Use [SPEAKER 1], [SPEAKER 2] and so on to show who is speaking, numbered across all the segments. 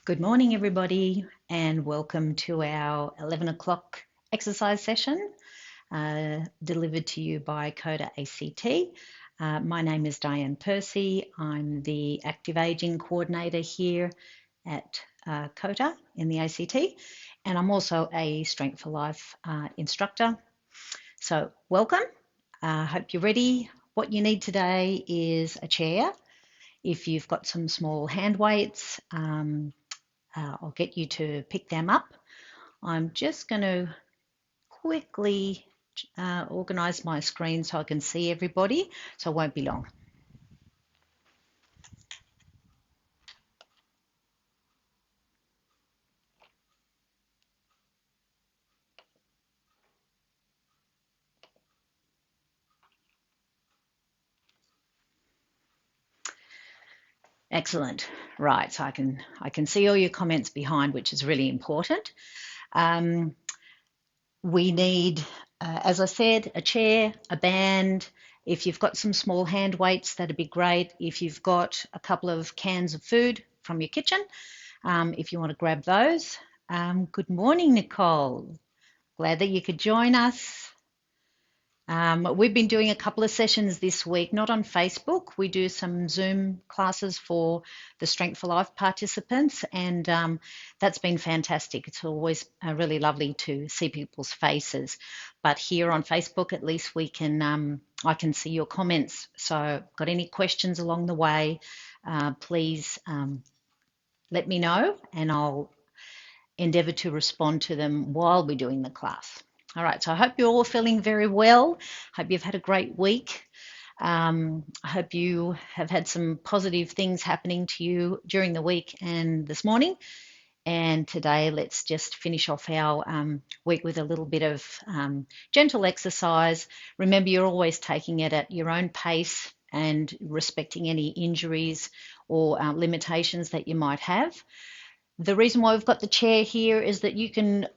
[SPEAKER 1] Good morning, everybody, and welcome to our 11 o'clock exercise session delivered to you by CODA ACT. My name is Diane Percy. I'm the Active Aging Coordinator here at CODA in the ACT, and I'm also a Strength for Life instructor. So, welcome. Hope you're ready. What you need today is a chair. If you've got some small hand weights, I'll get you to pick them up. I'm just going to quickly organise my screen so I can see everybody, so it won't be long. Excellent. Right, so I can see all your comments behind, which is really important. We need, as I said, a chair, a band. If you've got some small hand weights, that'd be great. If you've got a couple of cans of food from your kitchen, if you want to grab those. Good morning, Nicole. Glad that you could join us. We've been doing a couple of sessions this week, not on Facebook. We do some Zoom classes for the Strength for Life participants, and that's been fantastic. It's always really lovely to see people's faces. But here on Facebook, at least we can, I can see your comments. So, got any questions along the way? Please let me know, and I'll endeavour to respond to them while we're doing the class. All right, so I hope you're all feeling very well. Hope you've had a great week. I hope you have had some positive things happening to you during the week and this morning. And today, let's just finish off our week with a little bit of gentle exercise. Remember, you're always taking it at your own pace and respecting any injuries or limitations that you might have. The reason why we've got the chair here is that you can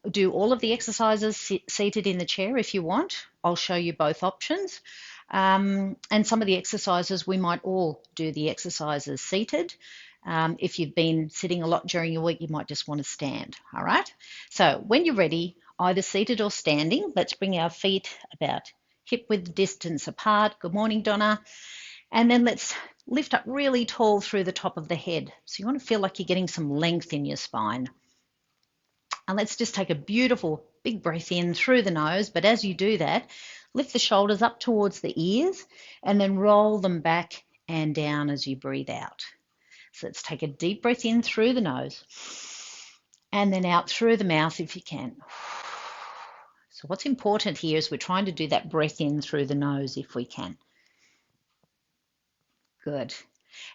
[SPEAKER 1] do all of the exercises seated in the chair if you want. I'll show you both options. And some of the exercises, we might all do the exercises seated. If you've been sitting a lot during your week, you might just want to stand, all right? So when you're ready, either seated or standing, let's bring our feet about hip width distance apart. Good morning, Donna. And then let's lift up really tall through the top of the head. So you want to feel like you're getting some length in your spine. And let's just take a beautiful big breath in through the nose. But as you do that, lift the shoulders up towards the ears and then roll them back and down as you breathe out. So let's take a deep breath in through the nose and then out through the mouth if you can. So what's important here is we're trying to do that breath in through the nose if we can. Good.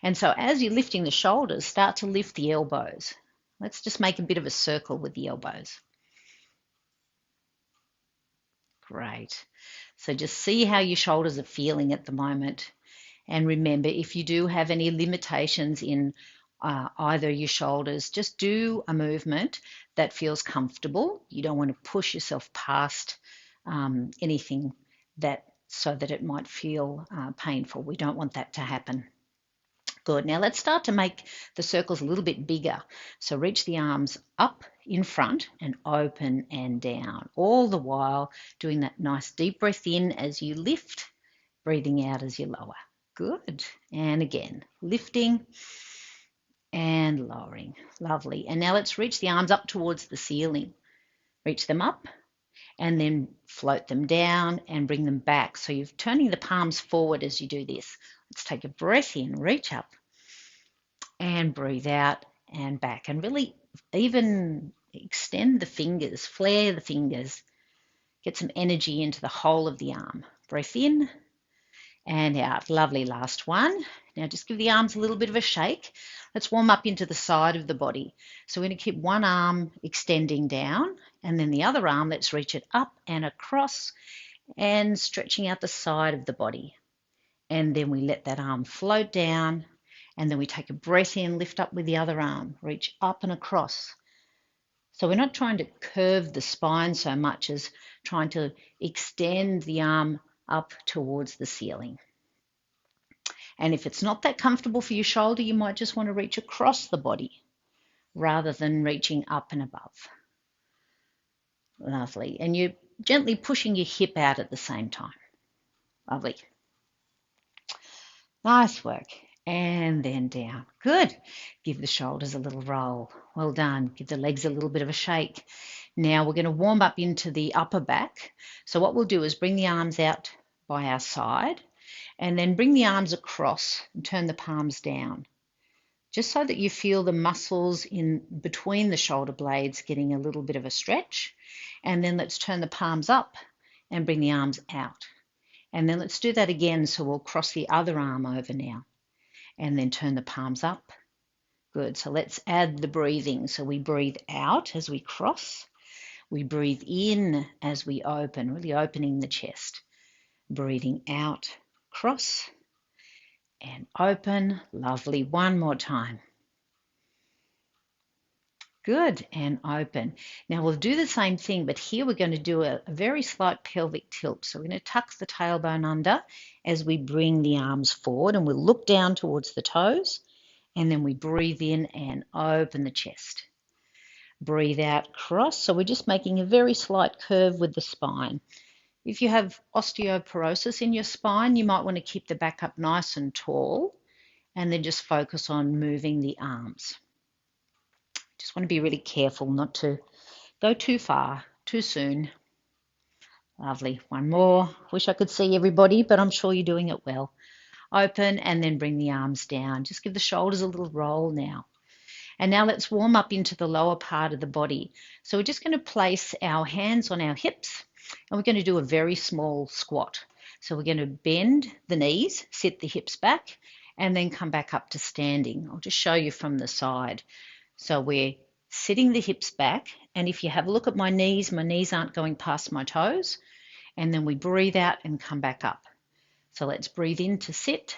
[SPEAKER 1] And so as you're lifting the shoulders, start to lift the elbows. Let's just make a bit of a circle with the elbows. Great. So just see how your shoulders are feeling at the moment. And remember, if you do have any limitations in either your shoulders, just do a movement that feels comfortable. You don't want to push yourself past anything so that it might feel painful. We don't want that to happen. Good. Now let's start to make the circles a little bit bigger. So reach the arms up in front and open and down, all the while doing that nice deep breath in as you lift, breathing out as you lower. Good. And again, lifting and lowering. Lovely. And now let's reach the arms up towards the ceiling. Reach them up and then float them down and bring them back. So you're turning the palms forward as you do this. Let's take a breath in, reach up and breathe out and back. And really even extend the fingers, flare the fingers. Get some energy into the whole of the arm. Breath in and out. Lovely, last one. Now just give the arms a little bit of a shake. Let's warm up into the side of the body. So we're going to keep one arm extending down and then the other arm, let's reach it up and across and stretching out the side of the body. And then we let that arm float down and then we take a breath in, lift up with the other arm, reach up and across. So we're not trying to curve the spine so much as trying to extend the arm up towards the ceiling. And if it's not that comfortable for your shoulder, you might just want to reach across the body. rather than reaching up and above. Lovely. And you're gently pushing your hip out at the same time. Lovely. Nice work. And then down. Good. Give the shoulders a little roll. Well done. Give the legs a little bit of a shake. Now we're going to warm up into the upper back. So what we'll do is bring the arms out by our side and then bring the arms across and turn the palms down, just so that you feel the muscles in between the shoulder blades getting a little bit of a stretch. And then let's turn the palms up and bring the arms out. And then let's do that again. So we'll cross the other arm over now and then turn the palms up. Good. So let's add the breathing. So we breathe out as we cross. We breathe in as we open, really opening the chest. Breathing out, cross and open. Lovely. One more time. Good, and open. Now we'll do the same thing, but here we're going to do a very slight pelvic tilt. So we're going to tuck the tailbone under as we bring the arms forward, and we'll look down towards the toes, and then we breathe in and open the chest. Breathe out, cross. So we're just making a very slight curve with the spine. If you have osteoporosis in your spine, you might want to keep the back up nice and tall, and then just focus on moving the arms. Just want to be really careful not to go too far, too soon. Lovely. One more. Wish I could see everybody, but I'm sure you're doing it well. Open and then bring the arms down. Just give the shoulders a little roll now. And now let's warm up into the lower part of the body. So we're just going to place our hands on our hips and we're going to do a very small squat. So we're going to bend the knees, sit the hips back, and then come back up to standing. I'll just show you from the side. So we're sitting the hips back, and if you have a look at my knees aren't going past my toes, and then we breathe out and come back up. So let's breathe in to sit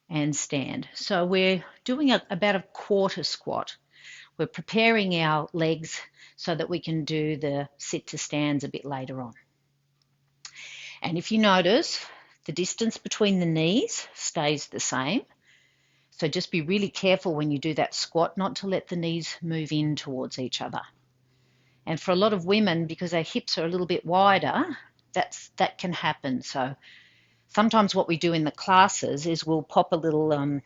[SPEAKER 1] and stand. So we're doing about a quarter squat. We're preparing our legs so that we can do the sit to stands a bit later on. And if you notice, the distance between the knees stays the same. So just be really careful when you do that squat not to let the knees move in towards each other. And for a lot of women, because our hips are a little bit wider, that can happen. So sometimes what we do in the classes is we'll pop a little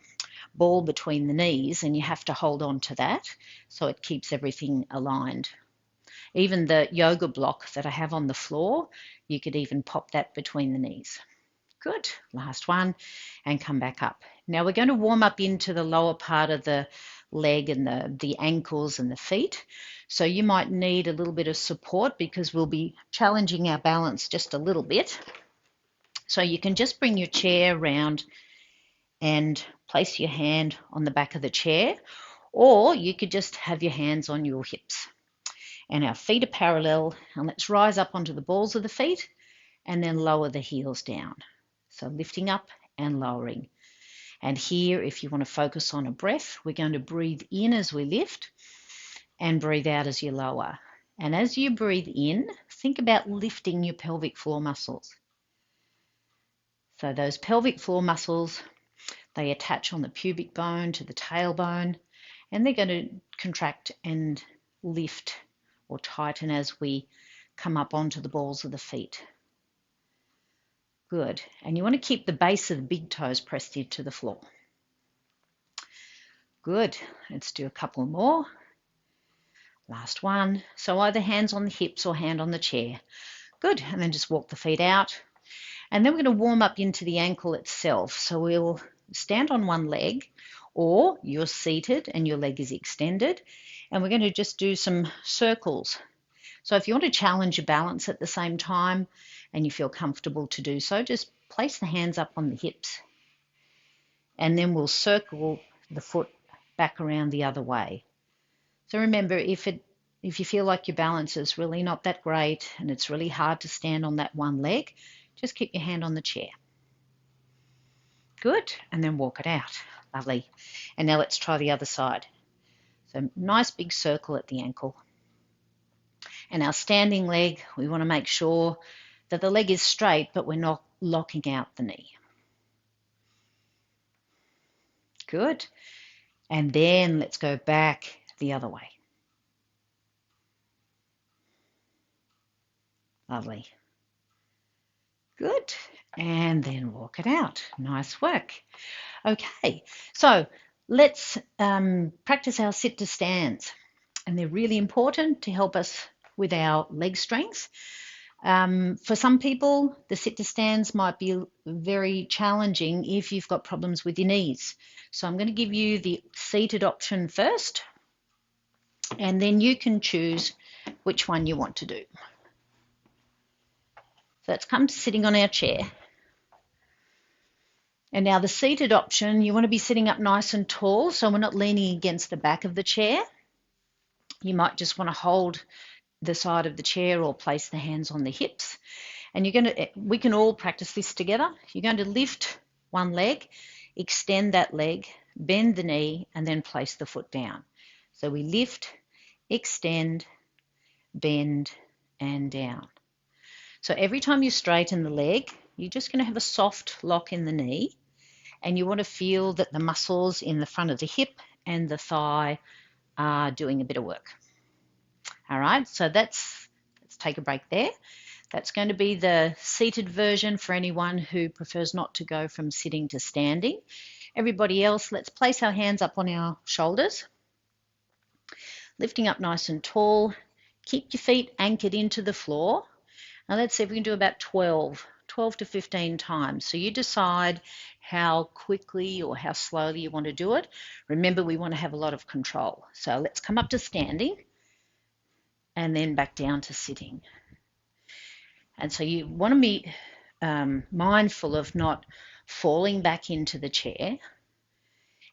[SPEAKER 1] ball between the knees and you have to hold on to that so it keeps everything aligned. Even the yoga block that I have on the floor, you could even pop that between the knees. Good. Last one, and come back up. Now we're going to warm up into the lower part of the leg and the ankles and the feet. So you might need a little bit of support because we'll be challenging our balance just a little bit. So you can just bring your chair around and place your hand on the back of the chair, or you could just have your hands on your hips. And our feet are parallel, and let's rise up onto the balls of the feet and then lower the heels down. So lifting up and lowering. And here, if you want to focus on a breath, we're going to breathe in as we lift and breathe out as you lower. And as you breathe in, think about lifting your pelvic floor muscles. So those pelvic floor muscles, they attach on the pubic bone to the tailbone, and they're going to contract and lift or tighten as we come up onto the balls of the feet. Good. And you want to keep the base of the big toes pressed into the floor. Good. Let's do a couple more. Last one. So either hands on the hips or hand on the chair. Good. And then just walk the feet out. And then we're going to warm up into the ankle itself. So we'll stand on one leg, or you're seated and your leg is extended. And we're going to just do some circles. So if you want to challenge your balance at the same time and you feel comfortable to do so, just place the hands up on the hips. And then we'll circle the foot back around the other way. So remember, if you feel like your balance is really not that great and it's really hard to stand on that one leg, just keep your hand on the chair. Good. And then walk it out. Lovely. And now let's try the other side. So nice big circle at the ankle. And our standing leg, we want to make sure that the leg is straight, but we're not locking out the knee. Good. And then let's go back the other way. Lovely. Good. And then walk it out. Nice work. Okay, so let's practice our sit to stands. And they're really important to help us with our leg strength. For some people, the sit to stands might be very challenging if you've got problems with your knees. So I'm going to give you the seated option first, and then you can choose which one you want to do. So let's come to sitting on our chair. And now the seated option, you want to be sitting up nice and tall, so we're not leaning against the back of the chair. You might just want to hold the side of the chair or place the hands on the hips. And we can all practice this together. You're going to lift one leg, extend that leg, bend the knee, and then place the foot down. So we lift, extend, bend, and down. So every time you straighten the leg, you're just going to have a soft lock in the knee, and you want to feel that the muscles in the front of the hip and the thigh are doing a bit of work. All right, so let's take a break there. That's going to be the seated version for anyone who prefers not to go from sitting to standing. Everybody else, let's place our hands up on our shoulders, lifting up nice and tall. Keep your feet anchored into the floor. Now let's see if we can do about 12 to 15 times. So you decide how quickly or how slowly you want to do it. Remember, we want to have a lot of control. So let's come up to standing and then back down to sitting. And so you want to be mindful of not falling back into the chair.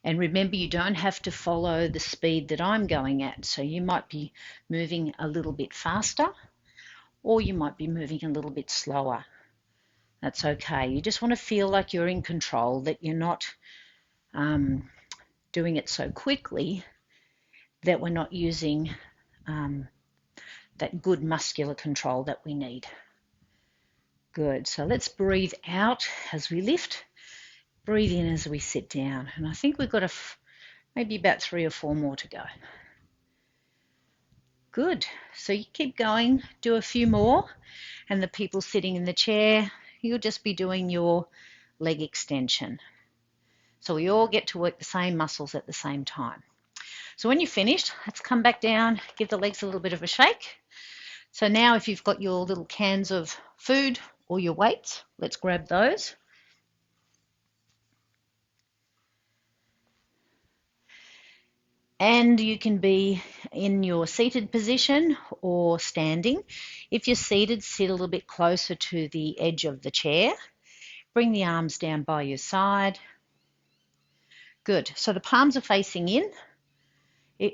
[SPEAKER 1] And remember, you don't have to follow the speed that I'm going at. So you might be moving a little bit faster, or you might be moving a little bit slower. That's okay. You just want to feel like you're in control, that you're not doing it so quickly that we're not using that good muscular control that we need. Good. So let's breathe out as we lift, breathe in as we sit down. And I think we've got maybe about 3 or 4 more to go. Good. So you keep going, do a few more, and the people sitting in the chair, you'll just be doing your leg extension. So we all get to work the same muscles at the same time. So when you're finished, let's come back down, give the legs a little bit of a shake. So now if you've got your little cans of food or your weights, let's grab those. And you can be in your seated position or standing. If you're seated, sit a little bit closer to the edge of the chair. Bring the arms down by your side. Good. So the palms are facing in.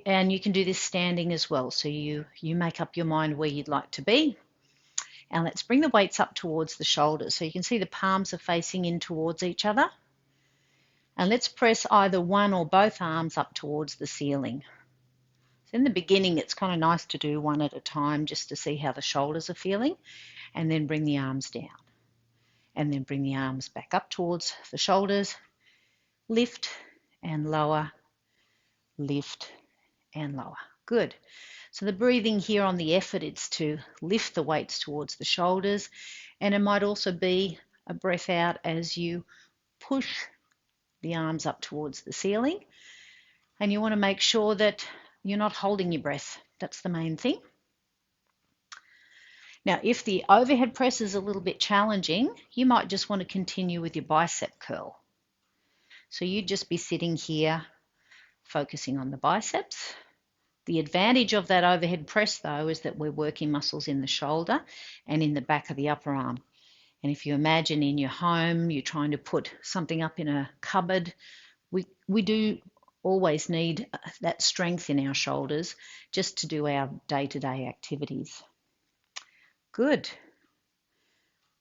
[SPEAKER 1] And you can do this standing as well. So you make up your mind where you'd like to be. And let's bring the weights up towards the shoulders. So you can see the palms are facing in towards each other. And let's press either one or both arms up towards the ceiling. So in the beginning, it's kind of nice to do one at a time just to see how the shoulders are feeling. And then bring the arms down. And then bring the arms back up towards the shoulders. Lift and lower. Lift and lower. Good. So the breathing here on the effort is to lift the weights towards the shoulders, and it might also be a breath out as you push the arms up towards the ceiling, and you want to make sure that you're not holding your breath. That's the main thing. Now, if the overhead press is a little bit challenging, you might just want to continue with your bicep curl. So you'd just be sitting here focusing on the biceps. The advantage of that overhead press, though, is that we're working muscles in the shoulder and in the back of the upper arm. And if you imagine in your home, you're trying to put something up in a cupboard, we do always need that strength in our shoulders just to do our day-to-day activities. Good.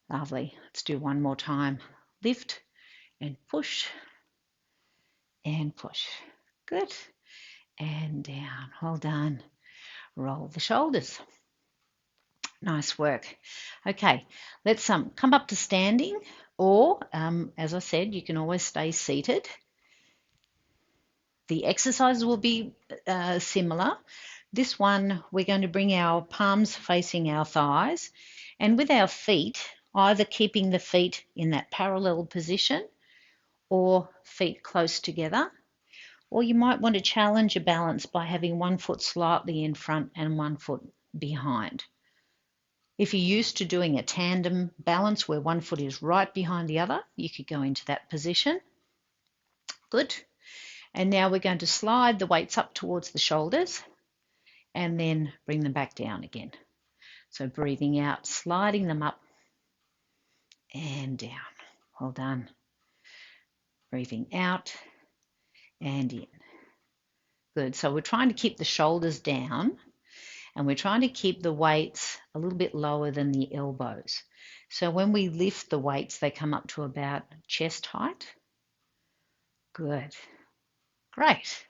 [SPEAKER 1] Lovely. Let's do one more time. Lift and push and push. Good. And down. Well done. Roll the shoulders. Nice work. Okay, let's come up to standing, or as I said, you can always stay seated. The exercises will be similar. This one, we're going to bring our palms facing our thighs, and with our feet, either keeping the feet in that parallel position or feet close together. Or you might want to challenge your balance by having one foot slightly in front and one foot behind. If you're used to doing a tandem balance where one foot is right behind the other, you could go into that position. Good. And now we're going to slide the weights up towards the shoulders and then bring them back down again. So breathing out, sliding them up and down. Well done. Breathing out and in. Good. So we're trying to keep the shoulders down and we're trying to keep the weights a little bit lower than the elbows. So when we lift the weights, they come up to about chest height. Good. Great.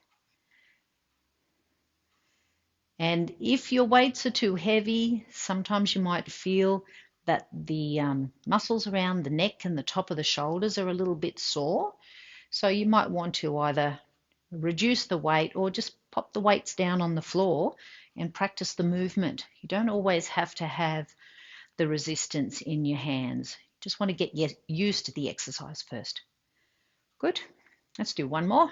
[SPEAKER 1] And if your weights are too heavy, sometimes you might feel that the muscles around the neck and the top of the shoulders are a little bit sore. So you might want to either reduce the weight or just pop the weights down on the floor and practice the movement. You don't always have to have the resistance in your hands. You just want to get used to the exercise first. Good. Let's do one more.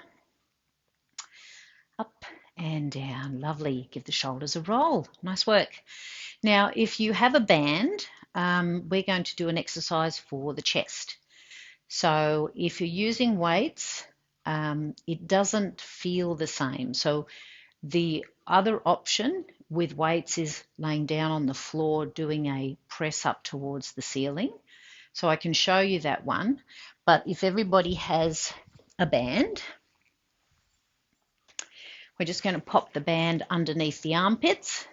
[SPEAKER 1] Up and down. Lovely. Give the shoulders a roll. Nice work. Now, if you have a band, we're going to do an exercise for the chest. So if you're using weights, it doesn't feel the same. So the other option with weights is laying down on the floor doing a press up towards the ceiling. So I can show you that one. But if everybody has a band, we're just going to pop the band underneath the armpits.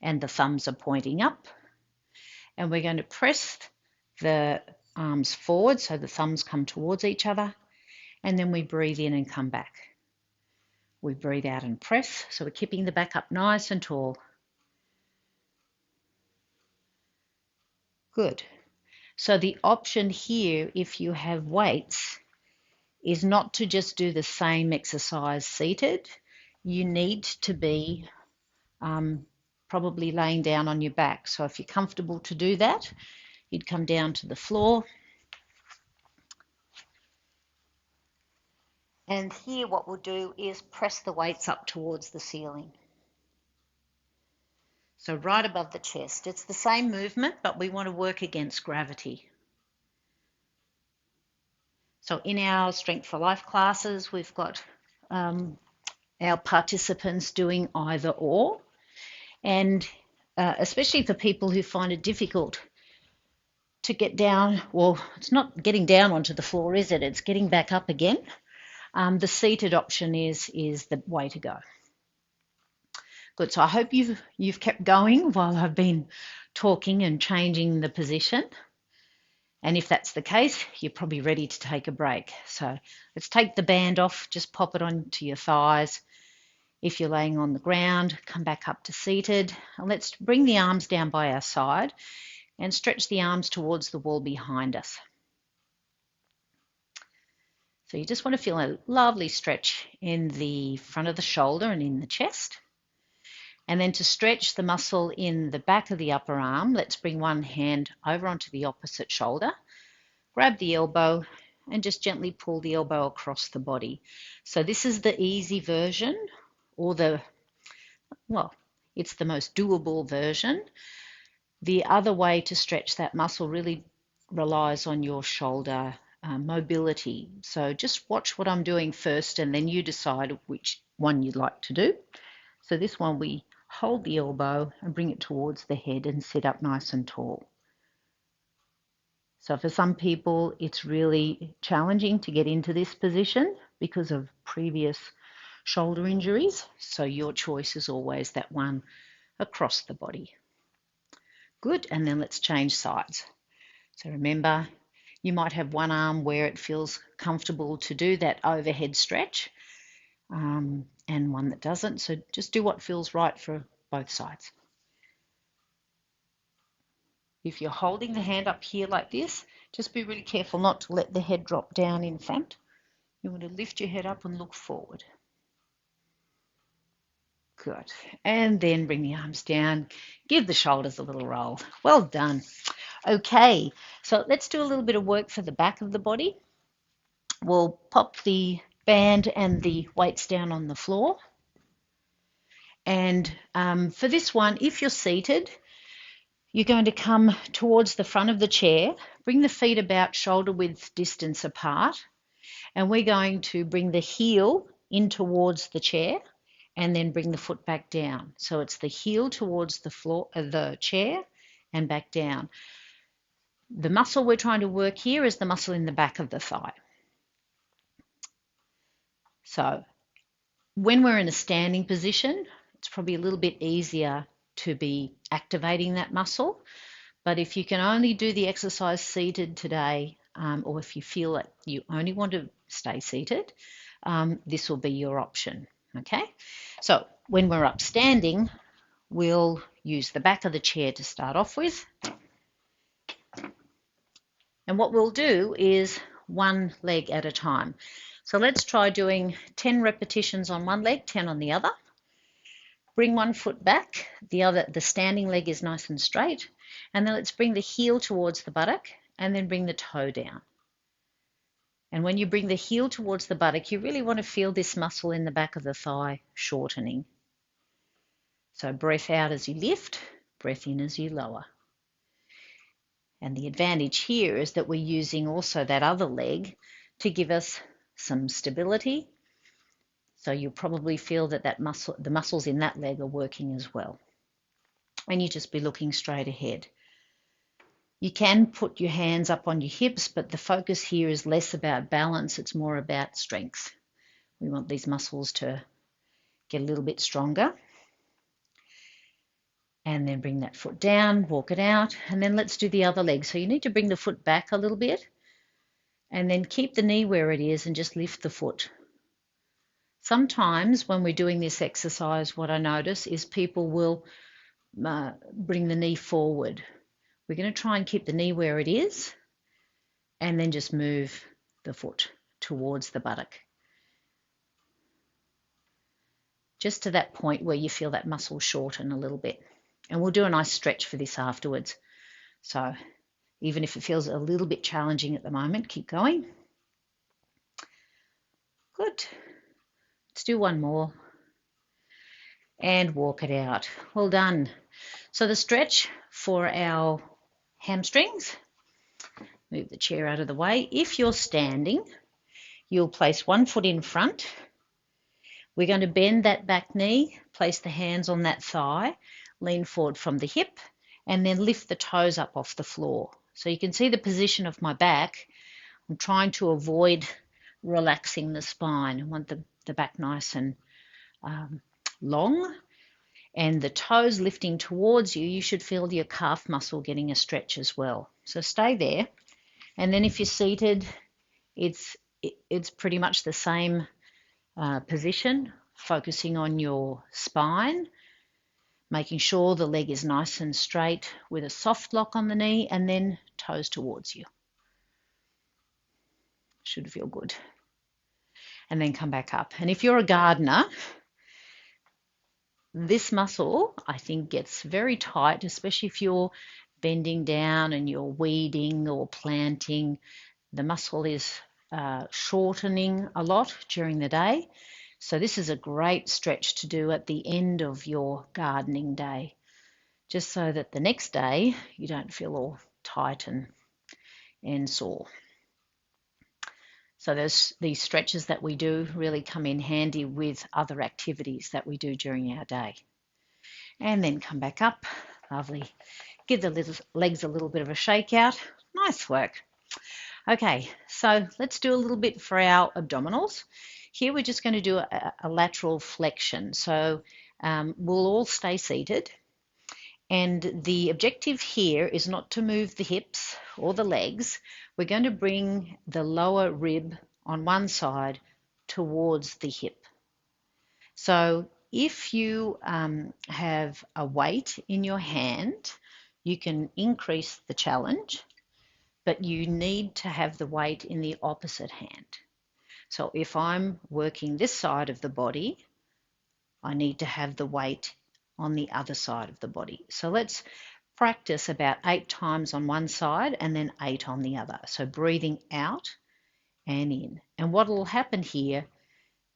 [SPEAKER 1] And the thumbs are pointing up. And we're going to press the arms forward so the thumbs come towards each other. And then we breathe in and come back. We breathe out and press. So we're keeping the back up nice and tall. Good. So the option here, if you have weights, is not to just do the same exercise seated. You need to be probably laying down on your back. So if you're comfortable to do that, you'd come down to the floor. And here what we'll do is press the weights up towards the ceiling. So right above the chest. It's the same movement, but we want to work against gravity. So in our Strength for Life classes, we've got our participants doing either or. And especially for people who find it difficult to get down, well, it's not getting down onto the floor, is it? It's getting back up again. The seated option is the way to go. Good, so I hope you've kept going while I've been talking and changing the position. And if that's the case, you're probably ready to take a break. So let's take the band off, just pop it onto your thighs. If you're laying on the ground, come back up to seated. And let's bring the arms down by our side and stretch the arms towards the wall behind us. So you just want to feel a lovely stretch in the front of the shoulder and in the chest. And then to stretch the muscle in the back of the upper arm, let's bring one hand over onto the opposite shoulder, grab the elbow, and just gently pull the elbow across the body. So this is the easy version, or it's the most doable version. The other way to stretch that muscle really relies on your shoulder mobility. So just watch what I'm doing first, and then you decide which one you'd like to do. So this one, we hold the elbow and bring it towards the head and sit up nice and tall. So for some people, it's really challenging to get into this position because of previous shoulder injuries. So your choice is always that one across the body. Good, and then let's change sides. So remember, you might have one arm where it feels comfortable to do that overhead stretch, and one that doesn't. So just do what feels right for both sides. If you're holding the hand up here like this, Just be really careful not to let the head drop down in front. You want to lift your head up and look forward. Good. And then bring the arms down. Give the shoulders a little roll. Well done. Okay, so let's do a little bit of work for the back of the body. We'll pop the band and the weights down on the floor. And for this one, if you're seated, you're going to come towards the front of the chair, bring the feet about shoulder width distance apart, and we're going to bring the heel in towards the chair and then bring the foot back down. So it's the heel towards the floor, the chair, and back down. The muscle we're trying to work here is the muscle in the back of the thigh. So when we're in a standing position, it's probably a little bit easier to be activating that muscle. But if you can only do the exercise seated today, or if you feel that you only want to stay seated, this will be your option. Okay, so when we're up standing, we'll use the back of the chair to start off with. And what we'll do is one leg at a time. So let's try doing 10 repetitions on one leg, 10 on the other. Bring one foot back, the standing leg is nice and straight, and then let's bring the heel towards the buttock and then bring the toe down. And when you bring the heel towards the buttock, you really want to feel this muscle in the back of the thigh shortening. So breath out as you lift, breath in as you lower. And the advantage here is that we're using also that other leg to give us some stability. So you'll probably feel that the muscles in that leg are working as well. And you just be looking straight ahead. You can put your hands up on your hips, but the focus here is less about balance, it's more about strength. We want these muscles to get a little bit stronger. And then bring that foot down, walk it out, and then let's do the other leg. So you need to bring the foot back a little bit, and then keep the knee where it is and just lift the foot. Sometimes when we're doing this exercise, what I notice is people will bring the knee forward. We're going to try and keep the knee where it is and then just move the foot towards the buttock. Just to that point where you feel that muscle shorten a little bit. And we'll do a nice stretch for this afterwards. So even if it feels a little bit challenging at the moment, keep going. Good. Let's do one more. And walk it out. Well done. So the stretch for our hamstrings, move the chair out of the way. If you're standing, you'll place one foot in front. We're going to bend that back knee, place the hands on that thigh, lean forward from the hip, and then lift the toes up off the floor. So you can see the position of my back. I'm trying to avoid relaxing the spine. I want the back nice and long. And the toes lifting towards you, you should feel your calf muscle getting a stretch as well. So stay there. And then if you're seated, it's pretty much the same position, focusing on your spine, making sure the leg is nice and straight with a soft lock on the knee and then toes towards you. Should feel good. And then come back up. And if you're a gardener, this muscle, I think, gets very tight, especially if you're bending down and you're weeding or planting. The muscle is shortening a lot during the day. So this is a great stretch to do at the end of your gardening day, just so that the next day you don't feel all tight and sore. So these stretches that we do really come in handy with other activities that we do during our day. And then come back up. Lovely. Give the legs a little bit of a shake out. Nice work. Okay, so let's do a little bit for our abdominals. Here we're just going to do a lateral flexion. So we'll all stay seated. And the objective here is not to move the hips or the legs. We're going to bring the lower rib on one side towards the hip. So if you have a weight in your hand, you can increase the challenge but you need to have the weight in the opposite hand. So if I'm working this side of the body, I need to have the weight on the other side of the body. So let's practice about 8 times on one side and then 8 on the other. So breathing out and in. And what will happen here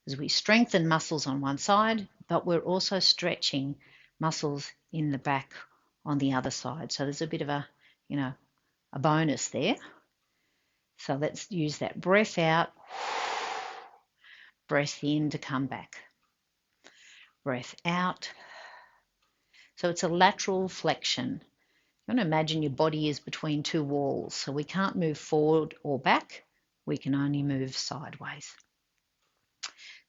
[SPEAKER 1] is we strengthen muscles on one side, but we're also stretching muscles in the back on the other side. So there's a bit of a, a bonus there. So let's use that breath out, breath in to come back. Breath out. So it's a lateral flexion. You want to imagine your body is between two walls, so we can't move forward or back. We can only move sideways.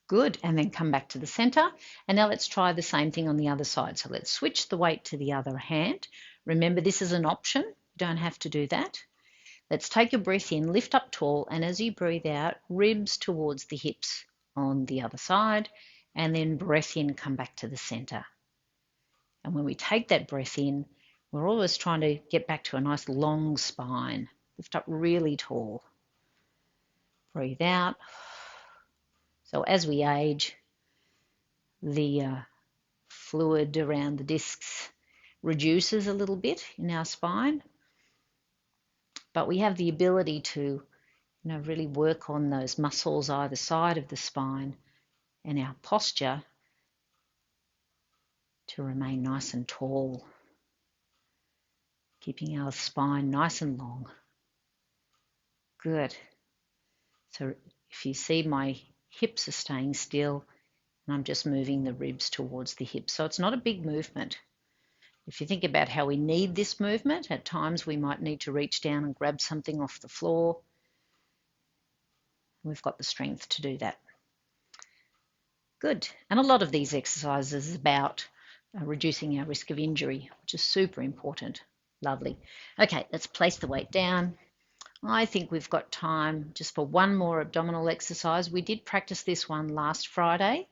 [SPEAKER 1] Good, and then come back to the center. And now let's try the same thing on the other side. So let's switch the weight to the other hand. Remember, this is an option. You don't have to do that. Let's take a breath in, lift up tall, and as you breathe out, ribs towards the hips on the other side, and then breath in, come back to the center. And when we take that breath in, we're always trying to get back to a nice long spine. Lift up really tall. Breathe out. So as we age, the fluid around the discs reduces a little bit in our spine, but we have the ability to really work on those muscles either side of the spine and our posture to remain nice and tall, keeping our spine nice and long. Good. So if you see, my hips are staying still and I'm just moving the ribs towards the hips. So it's not a big movement. If you think about how we need this movement, at times we might need to reach down and grab something off the floor. We've got the strength to do that. Good. And a lot of these exercises is about reducing our risk of injury, which is super important. Lovely. Okay, let's place the weight down. I think we've got time just for one more abdominal exercise. We did practice this one last Friday.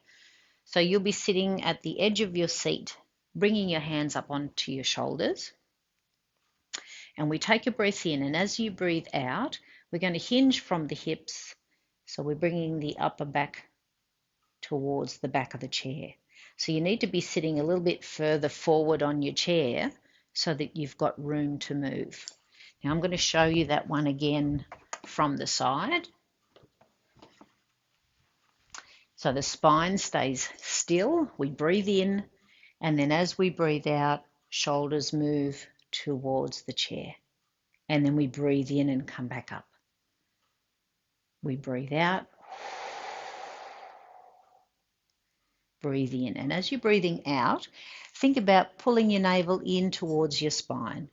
[SPEAKER 1] So you'll be sitting at the edge of your seat, bringing your hands up onto your shoulders. And we take a breath in, and as you breathe out, we're going to hinge from the hips. So we're bringing the upper back towards the back of the chair. So you need to be sitting a little bit further forward on your chair so that you've got room to move. Now I'm going to show you that one again from the side. So the spine stays still, we breathe in, and then as we breathe out, shoulders move towards the chair. And then we breathe in and come back up. We breathe out, breathe in. And as you're breathing out, think about pulling your navel in towards your spine.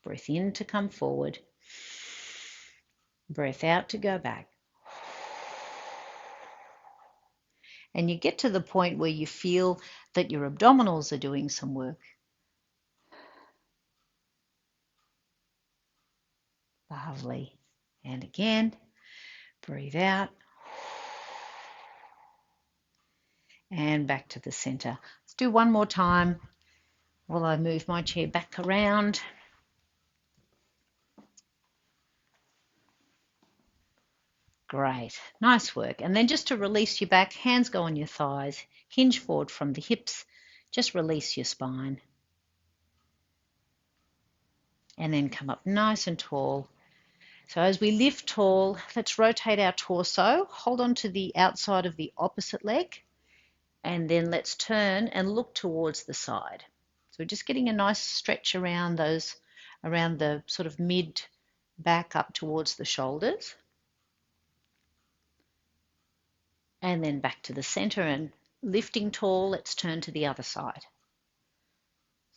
[SPEAKER 1] Breath in to come forward. Breath out to go back. And you get to the point where you feel that your abdominals are doing some work. Lovely. And again, breathe out. And back to the center. Let's do one more time while I move my chair back around. Great, nice work. And then just to release your back, hands go on your thighs, hinge forward from the hips, just release your spine. And then come up nice and tall. So as we lift tall, let's rotate our torso, hold on to the outside of the opposite leg, and then let's turn and look towards the side. So we're just getting a nice stretch around the sort of mid back up towards the shoulders. And then back to the center and lifting tall, let's turn to the other side.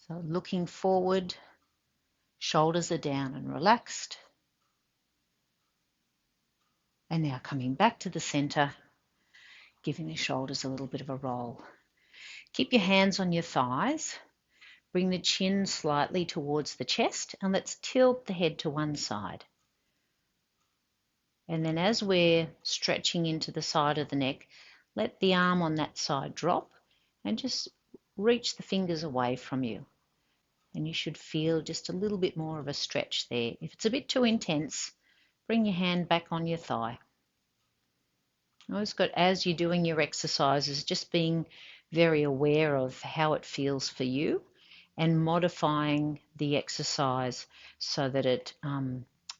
[SPEAKER 1] So looking forward, shoulders are down and relaxed. And now coming back to the center, giving the shoulders a little bit of a roll. Keep your hands on your thighs. Bring the chin slightly towards the chest, and let's tilt the head to one side. And then as we're stretching into the side of the neck, let the arm on that side drop and just reach the fingers away from you. and you should feel just a little bit more of a stretch there. If it's a bit too intense, bring your hand back on your thigh. Always got, as you're doing your exercises, just being very aware of how it feels for you and modifying the exercise so that it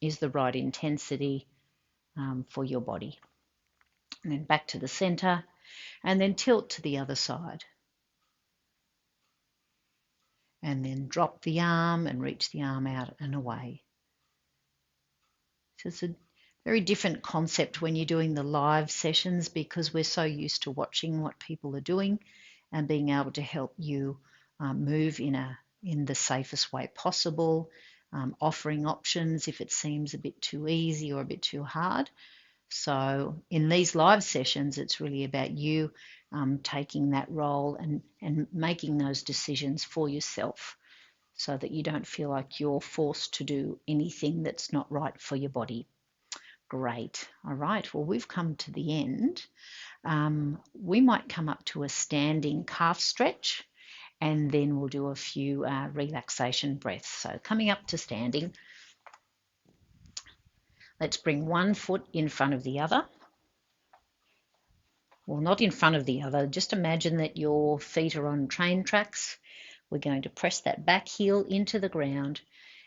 [SPEAKER 1] is the right intensity for your body. And then back to the center, and then tilt to the other side. And then drop the arm and reach the arm out and away. So it's a very different concept when you're doing the live sessions, because we're so used to watching what people are doing and being able to help you move in the safest way possible, offering options if it seems a bit too easy or a bit too hard. So in these live sessions, it's really about you taking that role and making those decisions for yourself so that you don't feel like you're forced to do anything that's not right for your body. Great. All right. Well, we've come to the end. We might come up to a standing calf stretch, and then we'll do a few relaxation breaths. So coming up to standing, let's bring one foot in front of the other. Well, not in front of the other. Just imagine that your feet are on train tracks. We're going to press that back heel into the ground.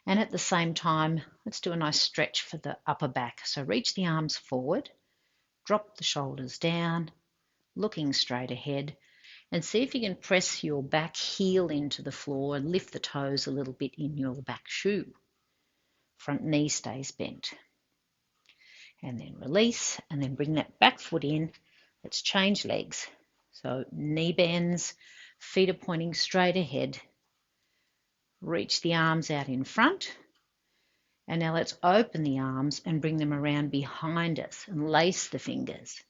[SPEAKER 1] And at the same time, let's do a nice stretch for the upper back. So reach the arms forward, drop the shoulders down, looking straight ahead, and see if you can press your back heel into the floor and lift the toes a little bit in your back shoe. Front knee stays bent. And then release, and then bring that back foot in. Let's change legs. So knee bends, feet are pointing straight ahead. Reach the arms out in front. And now let's open the arms and bring them around behind us and lace the fingers.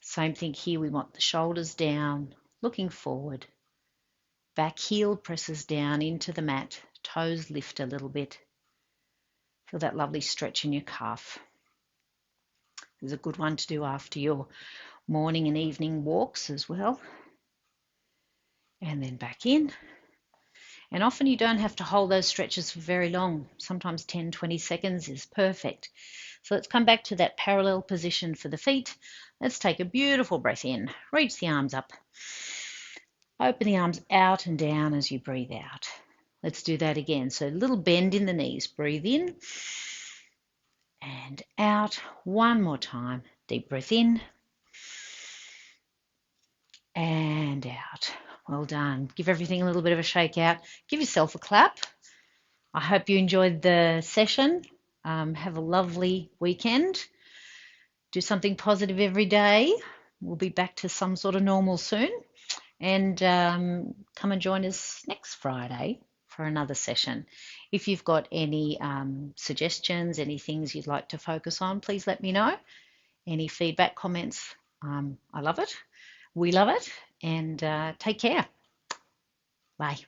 [SPEAKER 1] Same thing here, we want the shoulders down, looking forward. Back heel presses down into the mat, toes lift a little bit. Feel that lovely stretch in your calf. This is a good one to do after your morning and evening walks as well. And then back in. And often you don't have to hold those stretches for very long. Sometimes 10, 20 seconds is perfect. So let's come back to that parallel position for the feet. Let's take a beautiful breath in. Reach the arms up. Open the arms out and down as you breathe out. Let's do that again. So a little bend in the knees. Breathe in and out. One more time. Deep breath in and out. Well done. Give everything a little bit of a shake out. Give yourself a clap. I hope you enjoyed the session. Have a lovely weekend. Do something positive every day. We'll be back to some sort of normal soon. And come and join us next Friday for another session. If you've got any suggestions, any things you'd like to focus on, please let me know. Any feedback, comments, I love it. We love it. And take care. Bye.